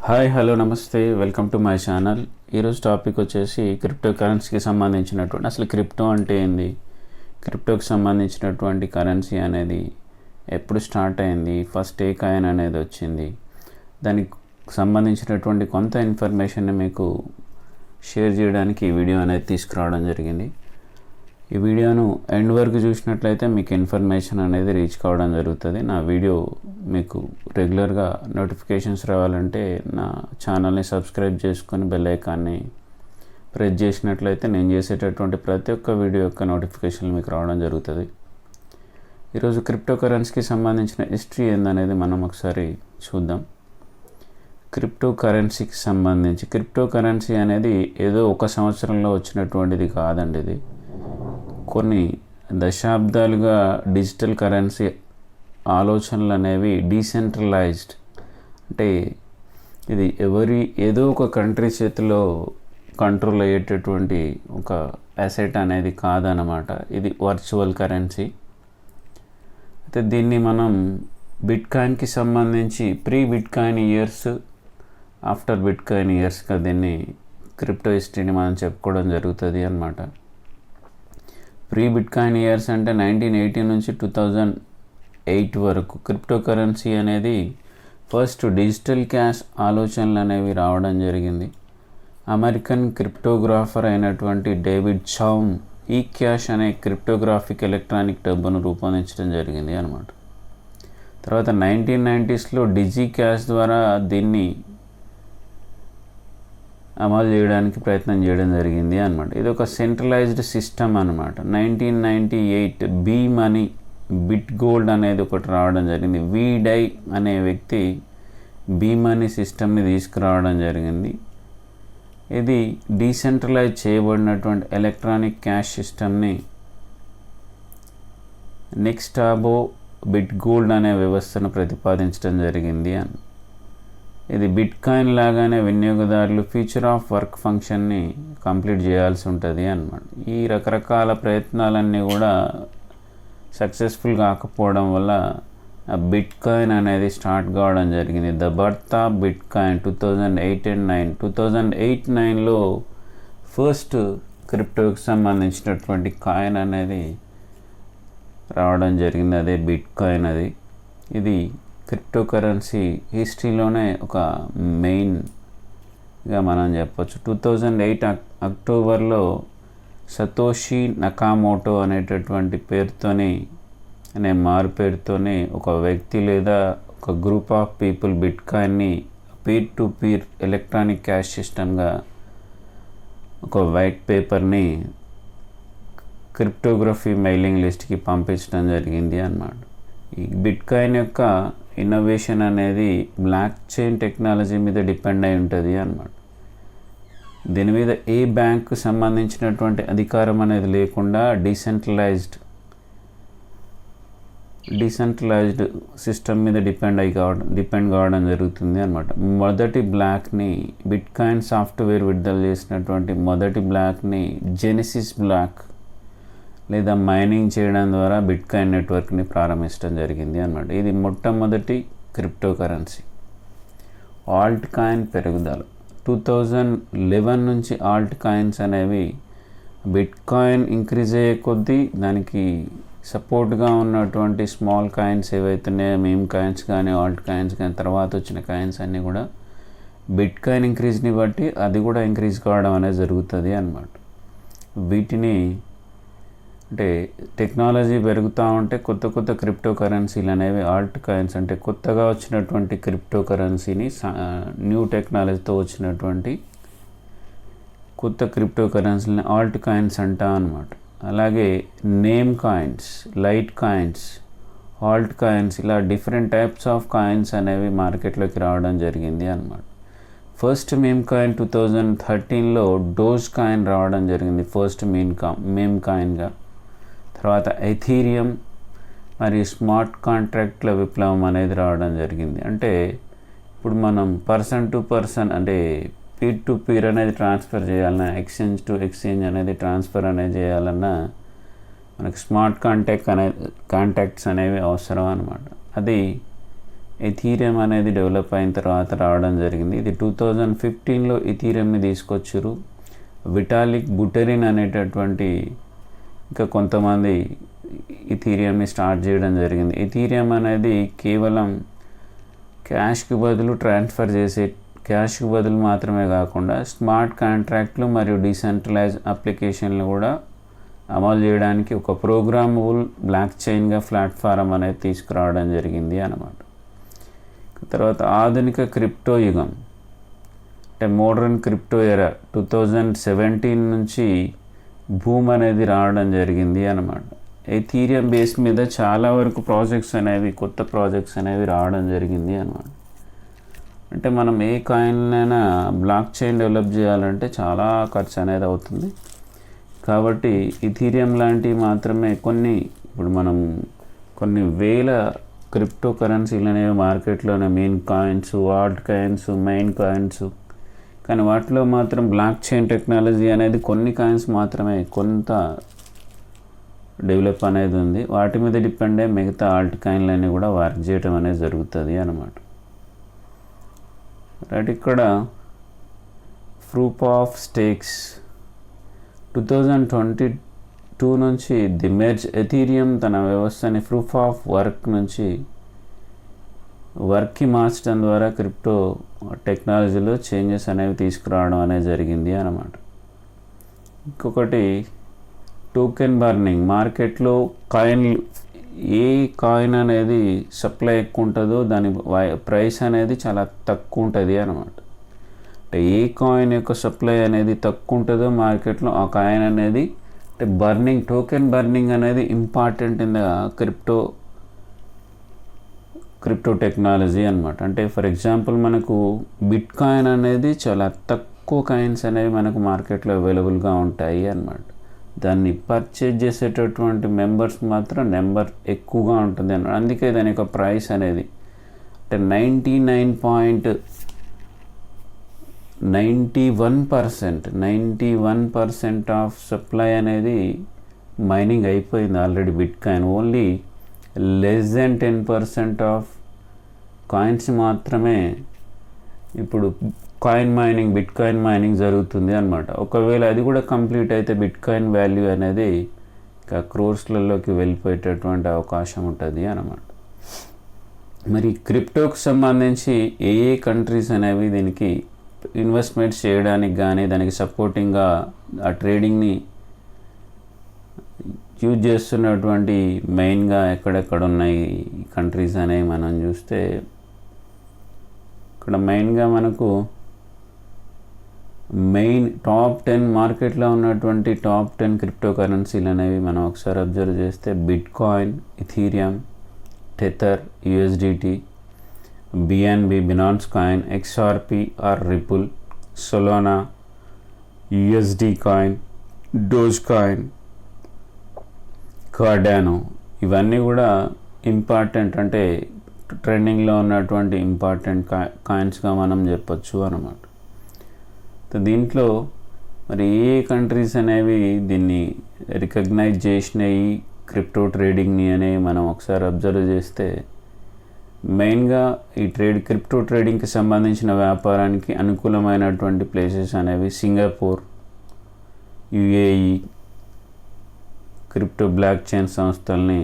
Hi hello నమస్తే welcome to my channel. ఈరోజు topic వచ్చేసి క్రిప్టో కరెన్సీకి సంబంధించినటువంటి అసలు క్రిప్టో అంటే ఏంది, క్రిప్టోకి సంబంధించినటువంటి కరెన్సీ అనేది ఎప్పుడు స్టార్ట్ అయింది, ఫస్ట్ ఏ కాయిన్ అనేది వచ్చింది, దానికి సంబంధించినటువంటి కొంత ఇన్ఫర్మేషన్ మీకు షేర్ చేయడానికి ఈ వీడియో అనేది తీసుకురావడం జరిగింది. ఈ వీడియోను ఎండ్ వరకు చూసినట్లయితే మీకు ఇన్ఫర్మేషన్ అనేది రీచ్ కావడం జరుగుతుంది. నా వీడియో మీకు రెగ్యులర్గా నోటిఫికేషన్స్ రావాలంటే నా ఛానల్ని సబ్స్క్రైబ్ చేసుకొని బెల్ ఐకాన్ని ప్రెస్ చేసినట్లయితే నేను చేసేటటువంటి ప్రతి ఒక్క వీడియో యొక్క నోటిఫికేషన్లు మీకు రావడం జరుగుతుంది. ఈరోజు క్రిప్టో కరెన్సీకి సంబంధించిన హిస్టరీ ఏందనేది మనం ఒకసారి చూద్దాం. క్రిప్టో కరెన్సీకి సంబంధించి క్రిప్టో కరెన్సీ అనేది ఏదో ఒక సంవత్సరంలో వచ్చినటువంటిది కాదండి. ఇది కొన్ని దశాబ్దాలుగా డిజిటల్ కరెన్సీ ఆలోచనలు అనేవి డీసెంట్రలైజ్డ్, అంటే ఇది ఏదో ఒక కంట్రీ చేతిలో కంట్రోల్ అయ్యేటటువంటి ఒక అసెట్ అనేది కాదన్నమాట. ఇది వర్చువల్ కరెన్సీ. అయితే దీన్ని మనం బిట్కాయిన్కి సంబంధించి pre bitcoin years, after bitcoin ఇయర్స్గా దీన్ని క్రిప్టో హిస్టరీని మనం చెప్పుకోవడం జరుగుతుంది అన్నమాట. ప్రీ బిట్కాయిన్ ఇయర్స్ అంటే 1980 నుంచి 2008 వరకు క్రిప్టో కరెన్సీ అనేది ఫస్ట్ డిజిటల్ క్యాష్ ఆలోచనలు అనేవి రావడం జరిగింది. అమెరికన్ క్రిప్టోగ్రాఫర్ అయినటువంటి డేవిడ్ చౌమ్ ఈ క్యాష్ అనే క్రిప్టోగ్రాఫిక్ ఎలక్ట్రానిక్ డబ్బును రూపొందించడం జరిగింది అన్నమాట. తర్వాత 1990sలో డిజీ క్యాష్ ద్వారా దీన్ని అమలు చేయడానికి ప్రయత్నం చేయడం జరిగింది అన్నమాట. ఇది ఒక సెంట్రలైజ్డ్ సిస్టమ్ అన్నమాట. 1998 బీ మనీ బిట్ గోల్డ్ అనేది ఒకటి రావడం జరిగింది. వీడై అనే వ్యక్తి బీ మనీ సిస్టమ్ని తీసుకురావడం జరిగింది. ఇది డీసెంట్రలైజ్ చేయబడినటువంటి ఎలక్ట్రానిక్ క్యాష్ సిస్టమ్ని నెక్స్టాబో బిట్ గోల్డ్ అనే వ్యవస్థను ప్రతిపాదించడం జరిగింది అని. ఇది బిట్కాయిన్ లాగానే వినియోగదారులు ఫ్యూచర్ ఆఫ్ వర్క్ ఫంక్షన్ని కంప్లీట్ చేయాల్సి ఉంటుంది అన్నమాట. ఈ రకరకాల ప్రయత్నాలన్నీ కూడా సక్సెస్ఫుల్ కాకపోవడం వల్ల బిట్కాయిన్ అనేది స్టార్ట్ కావడం జరిగింది. The birth of bitcoin 2008 and 9 2008-9లో ఫస్ట్ క్రిప్టోకి సంబంధించినటువంటి కాయిన్ అనేది రావడం జరిగింది, అదే బిట్కాయిన్. ఇది క్రిప్టో కరెన్సీ హిస్టరీలోనే ఒక మెయిన్గా మనం చెప్పొచ్చు. 2008 అక్టోబర్లో సతోషి నకామోటో అనేటటువంటి మారు పేరుతోనే ఒక వ్యక్తి లేదా ఒక గ్రూప్ ఆఫ్ పీపుల్ బిట్కాయిన్ని peer to peer electronic cash సిస్టమ్గా ఒక వైట్ పేపర్ని క్రిప్టోగ్రఫీ మెయిలింగ్ లిస్ట్కి పంపించడం జరిగింది అన్నమాట. ఈ బిట్కాయిన్ యొక్క ఇన్నోవేషన్ అనేది బ్లాక్ చైన్ టెక్నాలజీ మీద డిపెండ్ అయి ఉంటుంది అన్నమాట. దీని మీద ఏ బ్యాంకు సంబంధించినటువంటి అధికారం అనేది లేకుండా డీసెంట్రలైజ్డ్ సిస్టమ్ మీద డిపెండ్ కావడం జరుగుతుంది అన్నమాట. మొదటి బ్లాక్ని బిట్కాయిన్ సాఫ్ట్వేర్ విడుదల చేసినటువంటి మొదటి బ్లాక్ని జెనిసిస్ బ్లాక్ లేదా మైనింగ్ చేయడం ద్వారా బిట్కాయిన్ నెట్వర్క్ని ప్రారంభించడం జరిగింది అన్నమాట. ఇది మొట్టమొదటి క్రిప్టో కరెన్సీ. ఆల్ట్ కాయిన్ పెరుగుదల 2011 నుంచి ఆల్ట్ కాయిన్స్ అనేవి బిట్కాయిన్ ఇంక్రీజ్ అయ్యే కొద్దీ దానికి సపోర్ట్గా ఉన్నటువంటి స్మాల్ కాయిన్స్ ఏవైతున్నాయో మీమ్ కాయిన్స్ కానీ ఆల్ట్ కాయిన్స్ కానీ తర్వాత వచ్చిన కాయిన్స్ అన్నీ కూడా బిట్కాయిన్ ఇంక్రీజ్ని బట్టి అది కూడా ఇంక్రీజ్ కావడం అనేది జరుగుతుంది అన్నమాట. వీటిని అంటే టెక్నాలజీ పెరుగుతూ ఉంటే కొత్త కొత్త క్రిప్టో కరెన్సీలు అనేవి ఆల్ట్ కాయిన్స్ అంటే కొత్తగా వచ్చినటువంటి క్రిప్టో కరెన్సీని న్యూ టెక్నాలజీతో వచ్చినటువంటి కొత్త క్రిప్టో కరెన్సీలని ఆల్ట్ కాయిన్స్ అంటా అన్నమాట. అలాగే name coins, light coins, Alt coins ఇలా డిఫరెంట్ టైప్స్ ఆఫ్ కాయిన్స్ అనేవి మార్కెట్లోకి రావడం జరిగింది అన్నమాట. ఫస్ట్ మేమ్ కాయిన్ 2013లో డోజ్ కాయిన్ రావడం జరిగింది ఫస్ట్ మేమ్ కాయిన్గా. తర్వాత ఎథీరియం మరియు స్మార్ట్ కాంట్రాక్ట్ల విప్లవం అనేది రావడం జరిగింది. అంటే ఇప్పుడు మనం పర్సన్ టు పర్సన్ అంటే పీర్ టు పీర్ అనేది ట్రాన్స్ఫర్ చేయాలన్నా, ఎక్స్చేంజ్ టు ఎక్స్చేంజ్ అనేది ట్రాన్స్ఫర్ అనేది చేయాలన్నా మనకి స్మార్ట్ కాంటాక్ట్స్ అనేవి అవసరం అన్నమాట. అది ఎథీరియం అనేది డెవలప్ అయిన తర్వాత రావడం జరిగింది. ఇది 2015లో ఎథీరియంని తీసుకొచ్చారు. విటాలిక్ బుటెరిన్ అనేటటువంటి ఇంకా కొంతమంది ఎథీరియంని స్టార్ట్ చేయడం జరిగింది. ఎథీరియం అనేది కేవలం క్యాష్కి బదులు ట్రాన్స్ఫర్ చేసే క్యాష్కి బదులు మాత్రమే కాకుండా స్మార్ట్ కాంట్రాక్ట్లు మరియు డీసెంట్రలైజ్ అప్లికేషన్లు కూడా అమలు చేయడానికి ఒక ప్రోగ్రామబుల్ బ్లాక్ చైన్గా ప్లాట్ఫారం అనేది తీసుకురావడం జరిగింది అన్నమాట. తర్వాత ఆధునిక క్రిప్టో యుగం అంటే మోడర్న్ క్రిప్టో ఎరా 2017 నుంచి బూమ్ అనేది రావడం జరిగింది అన్నమాట. ఎథీరియం బేస్ మీద చాలా వరకు ప్రాజెక్ట్స్ అనేవి కొత్త ప్రాజెక్ట్స్ అనేవి రావడం జరిగింది అన్నమాట. అంటే మనం ఏ కాయిన్లైనా బ్లాక్ చైన్ డెవలప్ చేయాలంటే చాలా ఖర్చు అనేది అవుతుంది. కాబట్టి ఎథీరియం లాంటివి మాత్రమే ఇప్పుడు మనం కొన్ని వేల క్రిప్టో కరెన్సీలు అనేవి మార్కెట్లోనే main coins, Alt coins, main coins, కానీ వాటిలో మాత్రం బ్లాక్ చైన్ టెక్నాలజీ అనేది కొన్ని కాయిన్స్ మాత్రమే కొంత డెవలప్ అనేది ఉంది. వాటి మీద డిపెండ్ అయ్యి మిగతా ఆల్ట్ కాయిన్లన్నీ కూడా వర్క్ చేయడం అనేది జరుగుతుంది అన్నమాట. రైట్, ఇక్కడ ప్రూఫ్ ఆఫ్ స్టేక్స్ 2022 నుంచి ది మెర్జ్ ఎథీరియం తన వ్యవస్థని ప్రూఫ్ ఆఫ్ వర్క్ నుంచి వర్క్కి మార్చడం ద్వారా క్రిప్టో టెక్నాలజీలో చేంజెస్ అనేవి తీసుకురావడం అనేది జరిగింది అన్నమాట. ఇంకొకటి టోకెన్ బర్నింగ్. మార్కెట్లో ఏ కాయిన్ అనేది సప్లై ఎక్కువ ఉంటుందో దాని ప్రైస్ అనేది చాలా తక్కువ ఉంటుంది అన్నమాట. అంటే ఏ కాయిన్ యొక్క సప్లై అనేది తక్కువ ఉంటుందో మార్కెట్లో ఆ కాయిన్ అనేది అంటే టోకెన్ బర్నింగ్ అనేది important in the crypto technology అన్నమాట. అంటే ఫర్ ఎగ్జాంపుల్ మనకు బిట్ కాయిన్ అనేది చాలా తక్కువ కాయిన్స్ అనేవి మనకు మార్కెట్లో అవైలబుల్గా ఉంటాయి అన్నమాట. దాన్ని పర్చేజ్ చేసేటటువంటి మెంబర్స్ మాత్రం నెంబర్ ఎక్కువగా ఉంటుంది అన్నమాట. అందుకే దాని యొక్క ప్రైస్ అనేది అంటే 91% ఆఫ్ సప్లై అనేది మైనింగ్ అయిపోయింది already bit coin. Only less than 10% of coins మాత్రమే ఇప్పుడు బిట్ కాయిన్ మైనింగ్ జరుగుతుంది అన్నమాట. ఒకవేళ అది కూడా కంప్లీట్ అయితే బిట్ కాయిన్ వాల్యూ అనేది ఇంకా క్రోర్స్లలోకి వెళ్ళిపోయేటటువంటి అవకాశం ఉంటుంది అన్నమాట. మరి క్రిప్టోకి సంబంధించి ఏ కంట్రీస్ అనేవి దీనికి ఇన్వెస్ట్మెంట్స్ చేయడానికి కానీ దానికి సపోర్టింగ్గా ఆ ట్రేడింగ్ని యూజ్ చేస్తున్నటువంటి మెయిన్గా ఎక్కడెక్కడ ఉన్నాయి కంట్రీస్ అనేవి మనం చూస్తే ఇక్కడ మెయిన్గా మనకు టాప్ 10 మార్కెట్లో ఉన్నటువంటి టాప్ 10 క్రిప్టో కరెన్సీలు అనేవి మనం ఒకసారి అబ్జర్వ్ చేస్తే bitcoin, Ethereum, Tether, USDT, BNB, Binance coin, XRP or Ripple, Solana, USD coin, dogecoin, Cardano, ఇవన్నీ కూడా ఇంపార్టెంట్ అంటే ట్రెండింగ్లో ఉన్నటువంటి ఇంపార్టెంట్ కాయిన్స్గా మనం చెప్పొచ్చు అన్నమాట. దీంట్లో మరి ఏ కంట్రీస్ అనేవి దీన్ని రికగ్నైజ్ చేసినాయి క్రిప్టో ట్రేడింగ్ని అనేవి మనం ఒకసారి అబ్జర్వ్ చేస్తే మెయిన్గా ఈ క్రిప్టో ట్రేడింగ్కి సంబంధించిన వ్యాపారానికి అనుకూలమైనటువంటి ప్లేసెస్ అనేవి Singapore, UAE, crypto blockchain సంస్థల్ని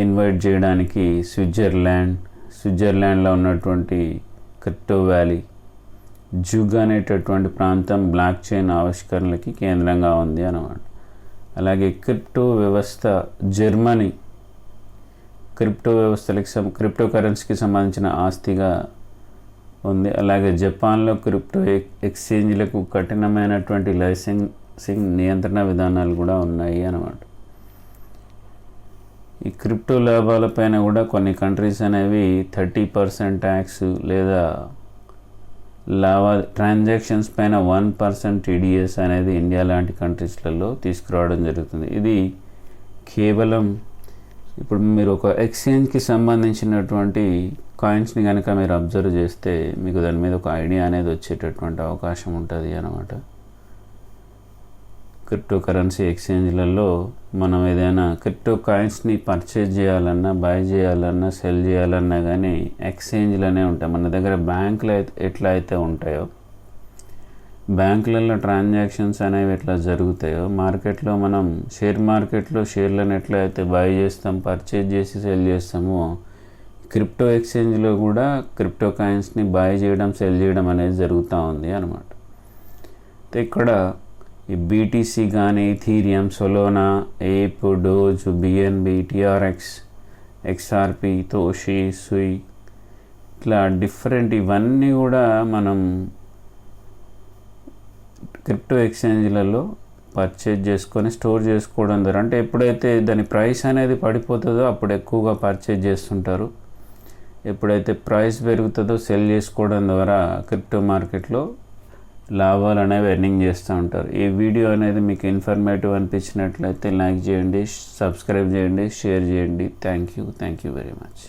ఇన్వైట్ చేయడానికి స్విట్జర్లాండ్లో ఉన్నటువంటి క్రిప్టో వ్యాలీ, జుగ్ అనేటటువంటి ప్రాంతం బ్లాక్ చైన్ ఆవిష్కరణలకి కేంద్రంగా ఉంది అన్నమాట. అలాగే క్రిప్టో వ్యవస్థ జర్మనీ క్రిప్టో కరెన్సీకి సంబంధించిన ఆస్తిగా ఉంది. అలాగే జపాన్లో క్రిప్టో ఎక్స్చేంజ్లకు కఠినమైనటువంటి లైసెన్సింగ్ నియంత్రణ విధానాలు కూడా ఉన్నాయి అన్నమాట. ఈ క్రిప్టో లాభాలపైన కూడా కొన్ని కంట్రీస్ అనేవి 30% ట్యాక్స్ లేదా ట్రాన్సాక్షన్స్ పైన 1% TDS అనేది ఇండియా లాంటి కంట్రీస్లలో తీసుకురావడం జరుగుతుంది. ఇది కేవలం ఇప్పుడు మీరు ఒక ఎక్స్చేంజ్కి సంబంధించినటువంటి కాయిన్స్ని కనుక మీరు అబ్జర్వ్ చేస్తే మీకు దాని మీద ఒక ఐడియా అనేది వచ్చేటటువంటి అవకాశం ఉంటుంది అన్నమాట. క్రిప్టో కరెన్సీ ఎక్స్చేంజ్లలో మనం ఏదైనా క్రిప్టో కాయిన్స్ని పర్చేజ్ చేయాలన్నా, బై చేయాలన్నా, సెల్ చేయాలన్నా కానీ ఎక్స్చేంజ్లనే ఉంటాయి. మన దగ్గర బ్యాంకులు ఎట్లా అయితే ఉంటాయో, బ్యాంకులలో ట్రాన్సాక్షన్స్ అనేవి ఎట్లా జరుగుతాయో, మార్కెట్లో మనం షేర్ మార్కెట్లో షేర్లను ఎట్లా అయితే బై చేస్తాం, పర్చేజ్ చేసి సెల్ చేస్తామో, క్రిప్టో ఎక్స్చేంజ్లో కూడా క్రిప్టో కాయిన్స్ని బై చేయడం, సెల్ చేయడం అనేది జరుగుతూ ఉంది అన్నమాట. ఇక్కడ ఈ బీటీసీ కానీ, ఇథీరియం, సొలోనా, ఏప్, dose, BNB, TRX, XRP, Toshi, సుయి, ఇట్లా డిఫరెంట్ ఇవన్నీ కూడా మనం క్రిప్టో ఎక్స్చేంజ్లలో పర్చేజ్ చేసుకొని స్టోర్ చేసుకోవడం ద్వారా, అంటే ఎప్పుడైతే దాని ప్రైస్ అనేది పడిపోతుందో అప్పుడు ఎక్కువగా పర్చేజ్ చేస్తుంటారు. ఎప్పుడైతే ప్రైస్ పెరుగుతుందో సెల్ చేసుకోవడం ద్వారా క్రిప్టో మార్కెట్లో లాభాలు అనేవి ఎర్నింగ్ చేస్తూ ఉంటారు. ఈ వీడియో అనేది మీకు ఇన్ఫర్మేటివ్ అనిపించినట్లయితే లైక్ చేయండి, సబ్స్క్రైబ్ చేయండి, షేర్ చేయండి. Thank you very much.